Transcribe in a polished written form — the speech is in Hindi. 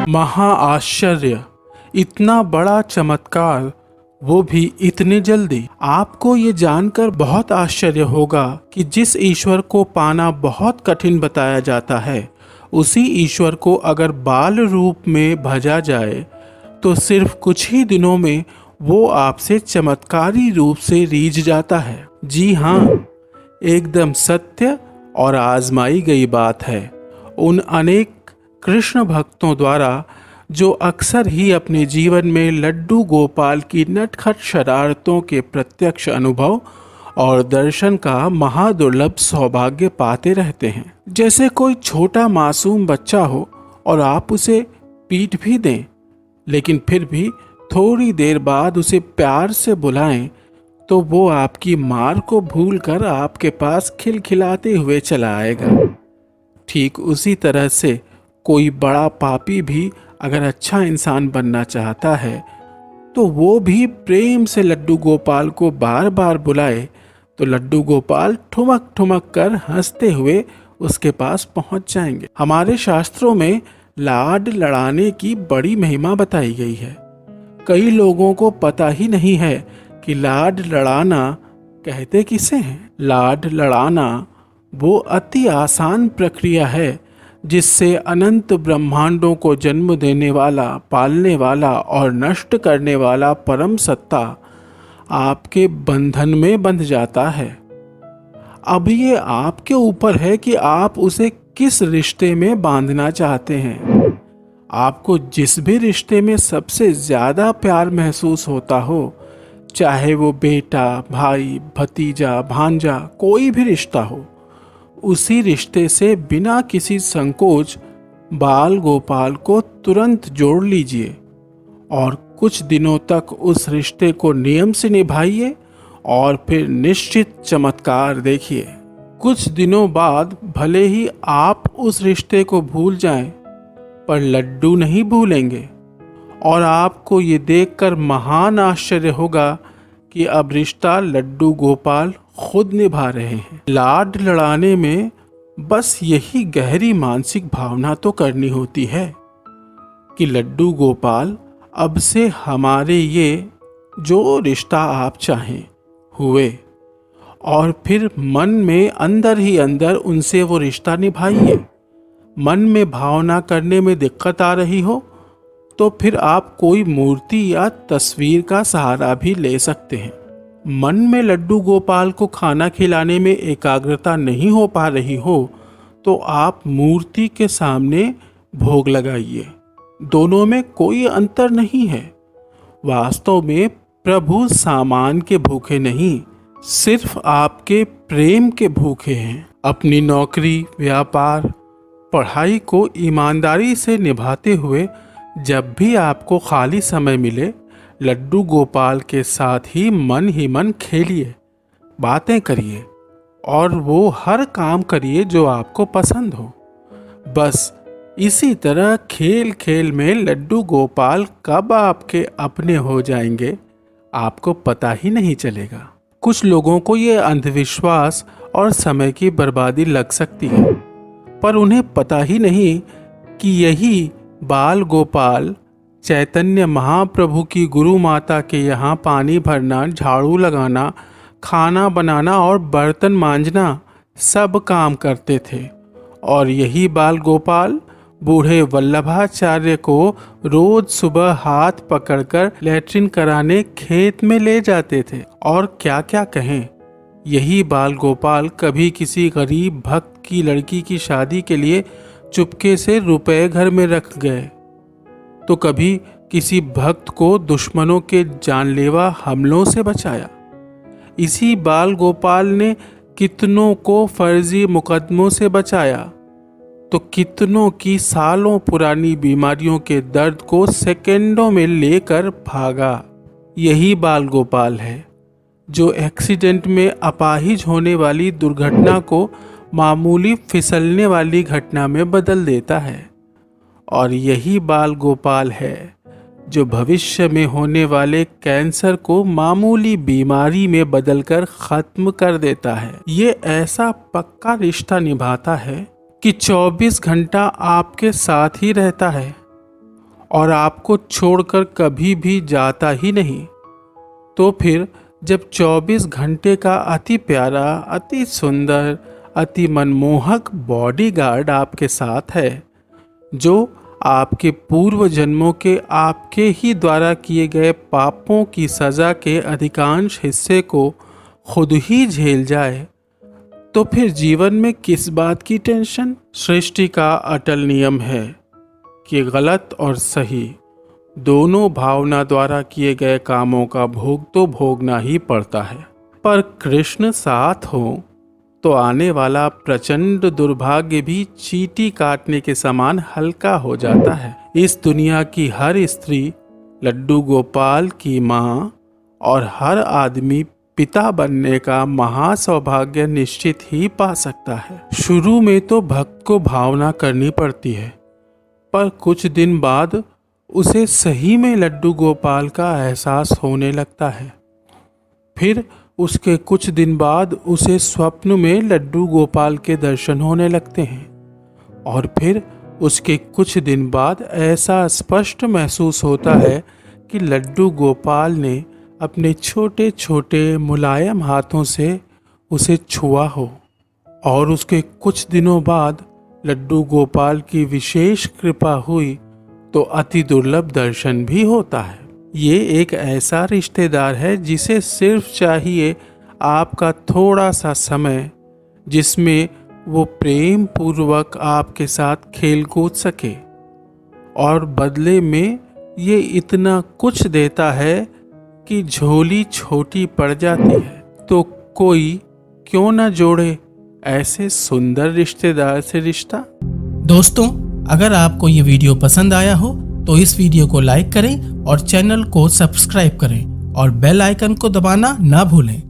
महा आश्चर्य, इतना बड़ा चमत्कार, वो भी इतने जल्दी। आपको ये जानकर बहुत आश्चर्य होगा कि जिस ईश्वर को पाना बहुत कठिन बताया जाता है, उसी ईश्वर को अगर बाल रूप में भजा जाए तो सिर्फ कुछ ही दिनों में वो आपसे चमत्कारी रूप से रीझ जाता है। जी हाँ, एकदम सत्य और आजमाई गई बात है। उन अनेक कृष्ण भक्तों द्वारा जो अक्सर ही अपने जीवन में लड्डू गोपाल की नटखट शरारतों के प्रत्यक्ष अनुभव और दर्शन का महादुर्लभ सौभाग्य पाते रहते हैं। जैसे कोई छोटा मासूम बच्चा हो और आप उसे पीट भी दें, लेकिन फिर भी थोड़ी देर बाद उसे प्यार से बुलाएं तो वो आपकी मार को भूलकर आपके पास खिलखिलाते हुए चला आएगा। ठीक उसी तरह से कोई बड़ा पापी भी अगर अच्छा इंसान बनना चाहता है तो वो भी प्रेम से लड्डू गोपाल को बार बार बुलाए तो लड्डू गोपाल ठुमक ठुमक कर हंसते हुए उसके पास पहुंच जाएंगे। हमारे शास्त्रों में लाड लड़ाने की बड़ी महिमा बताई गई है। कई लोगों को पता ही नहीं है कि लाड लड़ाना कहते किसे हैं। लाड लड़ाना वो अति आसान प्रक्रिया है जिससे अनंत ब्रह्मांडों को जन्म देने वाला, पालने वाला और नष्ट करने वाला परम सत्ता आपके बंधन में बंध जाता है। अब ये आपके ऊपर है कि आप उसे किस रिश्ते में बांधना चाहते हैं। आपको जिस भी रिश्ते में सबसे ज़्यादा प्यार महसूस होता हो, चाहे वो बेटा, भाई, भतीजा, भांजा, कोई भी रिश्ता हो, उसी रिश्ते से बिना किसी संकोच बाल गोपाल को तुरंत जोड़ लीजिए और कुछ दिनों तक उस रिश्ते को नियम से निभाइए और फिर निश्चित चमत्कार देखिए। कुछ दिनों बाद भले ही आप उस रिश्ते को भूल जाएं, पर लड्डू नहीं भूलेंगे और आपको ये देखकर महान आश्चर्य होगा कि अब रिश्ता लड्डू गोपाल खुद निभा रहे हैं। लाड लड़ाने में बस यही गहरी मानसिक भावना तो करनी होती है कि लड्डू गोपाल अब से हमारे ये जो रिश्ता आप चाहें हुए, और फिर मन में अंदर ही अंदर उनसे वो रिश्ता निभाइए। मन में भावना करने में दिक्कत आ रही हो तो फिर आप कोई मूर्ति या तस्वीर का सहारा भी ले सकते हैं। मन में लड्डू गोपाल को खाना खिलाने में एकाग्रता नहीं हो पा रही हो तो आप मूर्ति के सामने भोग लगाइए। दोनों में कोई अंतर नहीं है। वास्तव में प्रभु सामान के भूखे नहीं, सिर्फ आपके प्रेम के भूखे हैं। अपनी नौकरी, व्यापार, पढ़ाई को ईमानदारी से निभाते हुए जब भी आपको खाली समय मिले, लड्डू गोपाल के साथ ही मन खेलिए, बातें करिए और वो हर काम करिए जो आपको पसंद हो। बस इसी तरह खेल खेल में लड्डू गोपाल कब आपके अपने हो जाएंगे आपको पता ही नहीं चलेगा। कुछ लोगों को ये अंधविश्वास और समय की बर्बादी लग सकती है, पर उन्हें पता ही नहीं कि यही बाल गोपाल चैतन्य महाप्रभु की गुरु माता के यहाँ पानी भरना, झाड़ू लगाना, खाना बनाना और बर्तन मांजना सब काम करते थे। और यही बाल गोपाल बूढ़े वल्लभाचार्य को रोज सुबह हाथ पकड़कर लैट्रिन कराने खेत में ले जाते थे। और क्या क्या कहें, यही बाल गोपाल कभी किसी गरीब भक्त की लड़की की शादी के लिए चुपके से रुपए घर में रख गए, तो कभी किसी भक्त को दुश्मनों के जानलेवा हमलों से बचाया। इसी बाल गोपाल ने कितनों को फर्जी मुकदमों से बचाया, तो कितनों की सालों पुरानी बीमारियों के दर्द को सेकंडों में लेकर भागा। यही बाल गोपाल है जो एक्सीडेंट में अपाहिज होने वाली दुर्घटना को मामूली फिसलने वाली घटना में बदल देता है। और यही बाल गोपाल है जो भविष्य में होने वाले कैंसर को मामूली बीमारी में बदलकर खत्म कर देता है। ये ऐसा पक्का रिश्ता निभाता है कि 24 घंटा आपके साथ ही रहता है और आपको छोड़कर कभी भी जाता ही नहीं। तो फिर जब 24 घंटे का अति प्यारा, अति सुंदर, अति मनमोहक बॉडीगार्ड आपके साथ है, जो आपके पूर्व जन्मों के आपके ही द्वारा किए गए पापों की सज़ा के अधिकांश हिस्से को खुद ही झेल जाए, तो फिर जीवन में किस बात की टेंशन। सृष्टि का अटल नियम है कि गलत और सही दोनों भावना द्वारा किए गए कामों का भोग तो भोगना ही पड़ता है, पर कृष्ण साथ हो तो आने वाला प्रचंड दुर्भाग्य भी चींटी काटने के समान हल्का हो जाता है। इस दुनिया की हर स्त्री लड्डू गोपाल की माँ और हर आदमी पिता बनने का महासौभाग्य निश्चित ही पा सकता है। शुरू में तो भक्त को भावना करनी पड़ती है, पर कुछ दिन बाद उसे सही में लड्डू गोपाल का एहसास होने लगता है। फिर उसके कुछ दिन बाद उसे स्वप्न में लड्डू गोपाल के दर्शन होने लगते हैं और फिर उसके कुछ दिन बाद ऐसा स्पष्ट महसूस होता है कि लड्डू गोपाल ने अपने छोटे छोटे मुलायम हाथों से उसे छुआ हो। और उसके कुछ दिनों बाद लड्डू गोपाल की विशेष कृपा हुई तो अति दुर्लभ दर्शन भी होता है। ये एक ऐसा रिश्तेदार है जिसे सिर्फ चाहिए आपका थोड़ा सा समय, जिसमें वो प्रेम पूर्वक आपके साथ खेल कूद सके, और बदले में ये इतना कुछ देता है कि झोली छोटी पड़ जाती है। तो कोई क्यों न जोड़े ऐसे सुंदर रिश्तेदार से रिश्ता। दोस्तों, अगर आपको ये वीडियो पसंद आया हो तो इस वीडियो को लाइक करें और चैनल को सब्सक्राइब करें और बेल आइकन को दबाना ना भूलें।